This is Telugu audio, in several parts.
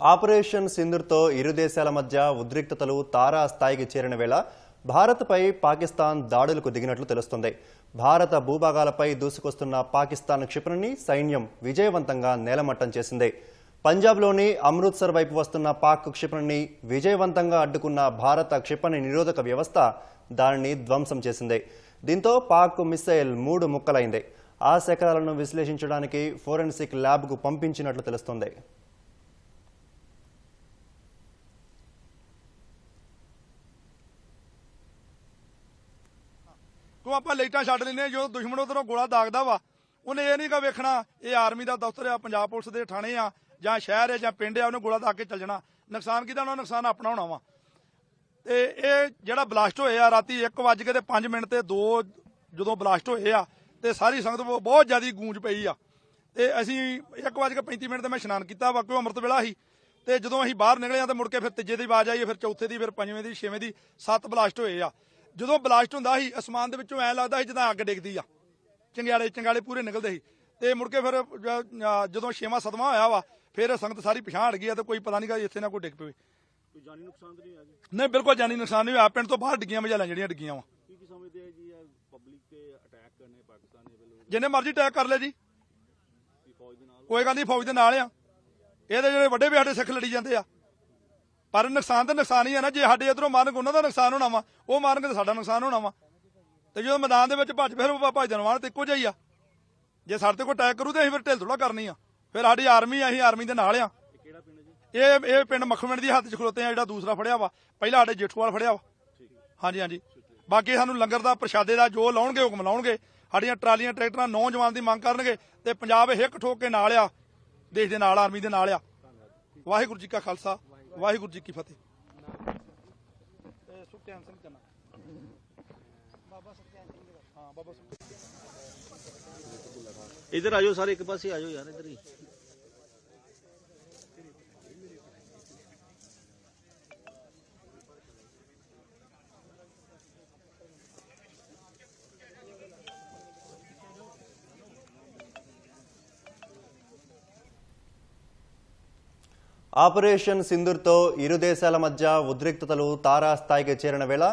ఆపరేషన్ సింధూర్తో ఇరు దేశాల మధ్య ఉద్రిక్తతలు తారా స్థాయికి చేరిన వేళ భారత్పై పాకిస్తాన్ దాడులకు దిగినట్లు తెలుస్తోంది. భారత భూభాగాలపై దూసుకొస్తున్న పాకిస్తాన్ క్షిపణిని సైన్యం విజయవంతంగా నేలమట్టం చేసింది. పంజాబ్లోని అమృత్సర్ వైపు వస్తున్న పాక్ క్షిపణిని విజయవంతంగా అడ్డుకున్న భారత క్షిపణి నిరోధక వ్యవస్థ దానిని ధ్వంసం చేసింది. దీంతో పాక్ మిసైల్ 3 ముక్కలైంది. ఆ శకలాలను విశ్లేషించడానికి ఫోరెన్సిక్ ల్యాబ్కు పంపించినట్లు తెలుస్తోంది. ਤੂੰ ਆਪਾਂ ਲਾਈਟਾਂ ਛੱਡ ਲੈਨੇ ਜੋ ਦੁਸ਼ਮਣ ਉਧਰੋਂ ਗੋਲਾ ਦਾਗਦਾ ਵਾ ਉਹਨੇ ਇਹ ਨਹੀਂ ਗਾ ਵੇਖਣਾ ਇਹ ਆਰਮੀ ਦਾ ਦਫ਼ਤਰ ਆ, ਪੰਜਾਬ ਪੁਲਿਸ ਦੇ ਥਾਣੇ ਆ ਜਾਂ ਸ਼ਹਿਰ ਹੈ ਜਾਂ ਪਿੰਡ ਆ, ਉਹਨੇ ਗੋਲਾ ਦਾਗ ਕੇ ਚੱਲ ਜਾਣਾ। ਨੁਕਸਾਨ ਕਿਹਦਾ ਹੋਣਾ? ਨੁਕਸਾਨ ਆਪਣਾ ਹੋਣਾ ਵਾ। ਤੇ ਇਹ ਜਿਹੜਾ ਬਲਾਸਟ ਹੋਏ ਆ ਰਾਤੀ 1:05 ਤੇ 2 ਜਦੋਂ ਬਲਾਸਟ ਹੋਏ ਆ ਤੇ ਸਾਰੀ ਸੰਗਤ ਬਹੁਤ ਜ਼ਿਆਦਾ ਗੂੰਜ ਪਈ ਆ। ਤੇ ਅਸੀਂ 1:35 ਤੇ ਮੈਂ ਇਸ਼ਨਾਨ ਕੀਤਾ ਵਾ, ਕਿਉਂ ਅੰਮ੍ਰਿਤ ਵੇਲਾ ਸੀ। ਤੇ ਜਦੋਂ ਅਸੀਂ ਬਾਹਰ ਨਿਕਲੇ ਆ ਤੇ ਮੁੜ ਕੇ ਫਿਰ ਤੀਜੇ ਦੀ ਆਵਾਜ਼ ਆਈ, ਫਿਰ ਚੌਥੇ ਦੀ, ਫਿਰ ਪੰਜਵੇਂ ਦੀ, ਛੇਵੇਂ ਦੀ, 7 ਬਲਾਸਟ ਹੋਏ ਆ। ਜਦੋਂ ਬਲਾਸਟ ਹੁੰਦਾ ਸੀ ਅਸਮਾਨ ਦੇ ਵਿੱਚੋਂ ਐ ਲੱਗਦਾ ਸੀ ਜਿੱਦਾਂ ਅੱਗ ਡਿੱਗਦੀ ਆ, ਚੰਗਿਆੜੇ ਪੂਰੇ ਨਿਕਲਦੇ ਸੀ। ਤੇ ਮੁੜ ਕੇ ਫਿਰ ਜਦੋਂ 6ਵਾਂ 7ਵਾਂ ਹੋਇਆ ਵਾ ਫਿਰ ਸੰਗਤ ਸਾਰੀ ਪਛਾਣ ਹਟ ਗਈ ਆ ਤੇ ਕੋਈ ਪਤਾ ਨਹੀਂਗਾ ਇੱਥੇ ਨਾ ਕੋਈ ਡਿੱਗ ਪਵੇ। ਕੋਈ ਜਾਨੀ ਨੁਕਸਾਨ ਤਾਂ ਨਹੀਂ ਹੋਇਆ ਜੀ? ਨਹੀਂ, ਬਿਲਕੁਲ ਜਾਨੀ ਨੁਕਸਾਨ ਨਹੀਂ ਹੋਇਆ। ਪਿੰਡ ਤੋਂ ਬਾਹਰ ਡਿੱਗੀਆਂ ਮਜਾਲਾਂ ਜਿਹੜੀਆਂ ਡਿੱਗੀਆਂ ਵਾ। ਕੀ ਸਮਝਦੇ ਆ ਜੀ ਪਬਲਿਕ ਤੇ ਅਟੈਕ ਕਰਨੇ ਪਾਕਿਸਤਾਨੀ ਵੱਲੋਂ? ਜਿੰਨੇ ਮਰਜ਼ੀ ਅਟੈਕ ਕਰ ਲੈ ਜੀ, ਫੌਜ ਦੇ ਨਾਲ ਕੋਈ ਗੱਲ ਨਹੀਂ, ਫੌਜ ਦੇ ਨਾਲ ਆ। ਇਹਦੇ ਜਿਹੜੇ ਵੱਡੇ ਵੀ ਸਾਡੇ ਸਿੱਖ ਲੜੀ ਜਾਂਦੇ ਆ, ਪਰ ਨੁਕਸਾਨ ਤਾਂ ਨੁਕਸਾਨ ਹੀ ਆ ਨਾ। ਜੇ ਸਾਡੇ ਇਧਰੋਂ ਮਾਰਨਗੇ ਉਹਨਾਂ ਦਾ ਨੁਕਸਾਨ ਹੋਣਾ ਵਾ, ਉਹ ਮਾਰਨਗੇ ਤਾਂ ਸਾਡਾ ਨੁਕਸਾਨ ਹੋਣਾ ਵਾ। ਤੇ ਜਦੋਂ ਮੈਦਾਨ ਦੇ ਵਿੱਚ ਭੱਜ ਫਿਰ ਭੱਜਣ ਵਾਲਾ ਤੇ ਇੱਕੋ ਜਿਹਾ ਹੀ ਆ। ਜੇ ਸਾਡੇ ਤੇ ਕੋਈ ਅਟੈਕ ਕਰੂ ਤੇ ਅਸੀਂ ਫਿਰ ਢਿੱਲ ਥੋੜਾ ਕਰਨੀ ਆ। ਫਿਰ ਸਾਡੀ ਆਰਮੀ ਆ, ਅਸੀਂ ਆਰਮੀ ਦੇ ਨਾਲ ਆ। ਕਿਹੜਾ ਪਿੰਡ ਜੀ? ਇਹ ਪਿੰਡ ਮੱਖਣਵਿੰਡ ਦੀ ਹੱਥ 'ਚ ਖਲੋਤੇ ਆ। ਜਿਹੜਾ ਦੂਸਰਾ ਫੜਿਆ ਵਾ ਪਹਿਲਾਂ ਸਾਡੇ ਜੇਠੂਵਾਲ ਫੜਿਆ ਵਾ। ਹਾਂਜੀ। ਬਾਕੀ ਸਾਨੂੰ ਲੰਗਰ ਦਾ ਪ੍ਰਸ਼ਾਦੇ ਦਾ ਜੋ ਲਾਉਣਗੇ ਹੁਕਮ ਲਾਉਣਗੇ। ਸਾਡੀਆਂ ਟਰਾਲੀਆਂ ਟਰੈਕਟਰਾਂ ਨੌਜਵਾਨ ਦੀ ਮੰਗ ਕਰਨਗੇ ਤੇ ਪੰਜਾਬ ਹਿੱਕ ਠੋਕ ਕੇ ਨਾਲ ਆ, ਦੇਸ਼ ਦੇ ਨਾਲ, ਆਰਮੀ ਦੇ ਨਾਲ ਆ। ਵਾਹਿਗੁਰੂ ਜੀ ਕਾ ਖਾਲਸਾ, ਵਾਹਿਗੁਰੂ ਜੀ ਕੀ ਫਤਿਹ। ਸੁਖਚੈਨ ਸਿੰਘ ਚੰਨਾ, ਬਾਬਾ ਸੁਖਚੈਨ ਸਿੰਘ ਦਾ। ਹਾਂ, ਬਾਬਾ इधर आ जाओ सारे, एक पास ही आ जाओ यार, इधर ही। ఆపరేషన్ సింధూర్తో ఇరు దేశాల మధ్య ఉద్రిక్తతలు తారాస్థాయికి చేరిన వేళ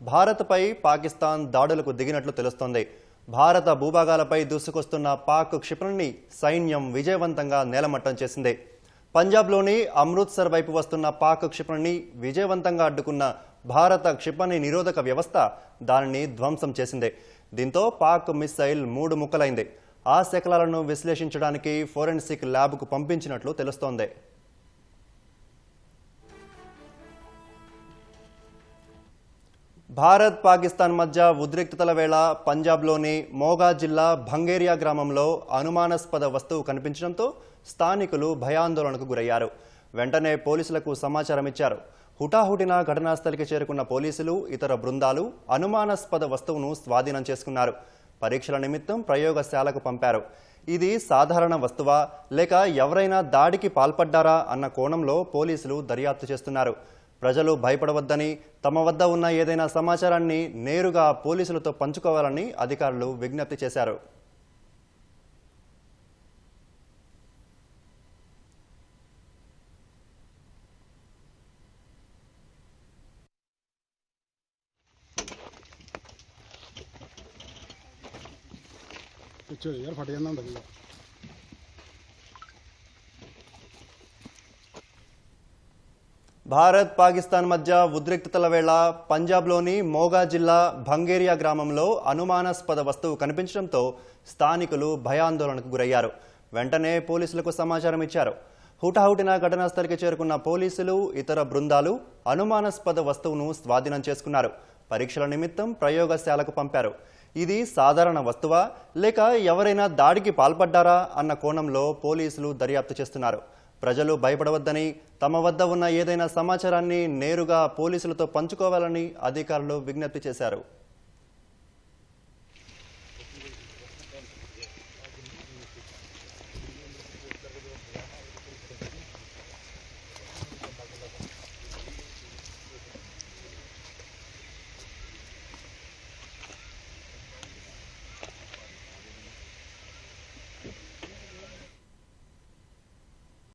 భారత్పై పాకిస్తాన్ దాడులకు దిగినట్లు తెలుస్తోంది. భారత భూభాగాలపై దూసుకొస్తున్న పాక్ క్షిపణిని సైన్యం విజయవంతంగా నేలమట్టం చేసింది. పంజాబ్లోని అమృత్సర్ వైపు వస్తున్న పాక్ క్షిపణిని విజయవంతంగా అడ్డుకున్న భారత క్షిపణి నిరోధక వ్యవస్థ దానిని ధ్వంసం చేసింది. దీంతో పాక్ మిసైల్ 3 ముక్కలైంది. ఆ శకలాలను విశ్లేషించడానికి ఫోరెన్సిక్ ల్యాబ్కు పంపించినట్లు తెలుస్తోంది. భారత్ పాకిస్తాన్ మధ్య ఉద్రిక్తతల వేళ పంజాబ్లోని మోగా జిల్లా భంగేరియా గ్రామంలో అనుమానాస్పద వస్తువు కనిపించడంతో స్థానికులు భయాందోళనకు గురయ్యారు. వెంటనే పోలీసులకు సమాచారం ఇచ్చారు. హుటాహుటిన ఘటనాస్థలికి చేరుకున్న పోలీసులు, ఇతర బృందాలు అనుమానాస్పద వస్తువును స్వాధీనం చేసుకున్నారు. పరీక్షల నిమిత్తం ప్రయోగశాలకు పంపారు. ఇది సాధారణ వస్తువా లేక ఎవరైనా దాడికి పాల్పడ్డారా అన్న కోణంలో పోలీసులు దర్యాప్తు చేస్తున్నారు. ప్రజలు భయపడవద్దని, తమ వద్ద ఉన్న ఏదైనా సమాచారాన్ని నేరుగా పోలీసులతో పంచుకోవాలని అధికారులు విజ్ఞప్తి చేశారు. यार फट जाना होंदा जी। భారత్ పాకిస్తాన్ మధ్య ఉద్రిక్తతల వేళ పంజాబ్లోని మోగా జిల్లా భంగేరియా గ్రామంలో అనుమానాస్పద వస్తువు కనిపించడంతో స్థానికులు భయాందోళనకు గురయ్యారు. వెంటనే పోలీసులకు సమాచారం ఇచ్చారు. హుటాహుటిన ఘటనాస్థలికి చేరుకున్న పోలీసులు, ఇతర బృందాలు అనుమానాస్పద వస్తువును స్వాధీనం చేసుకున్నారు. పరీక్షల నిమిత్తం ప్రయోగశాలకు పంపారు. ఇది సాధారణ వస్తువా లేక ఎవరైనా దాడికి పాల్పడ్డారా అన్న కోణంలో పోలీసులు దర్యాప్తు చేస్తున్నారు. ప్రజలు భయపడవద్దని, తమ వద్ద ఉన్న ఏదైనా సమాచారాన్ని నేరుగా పోలీసులతో పంచుకోవాలని అధికారులు విజ్ఞప్తి చేశారు.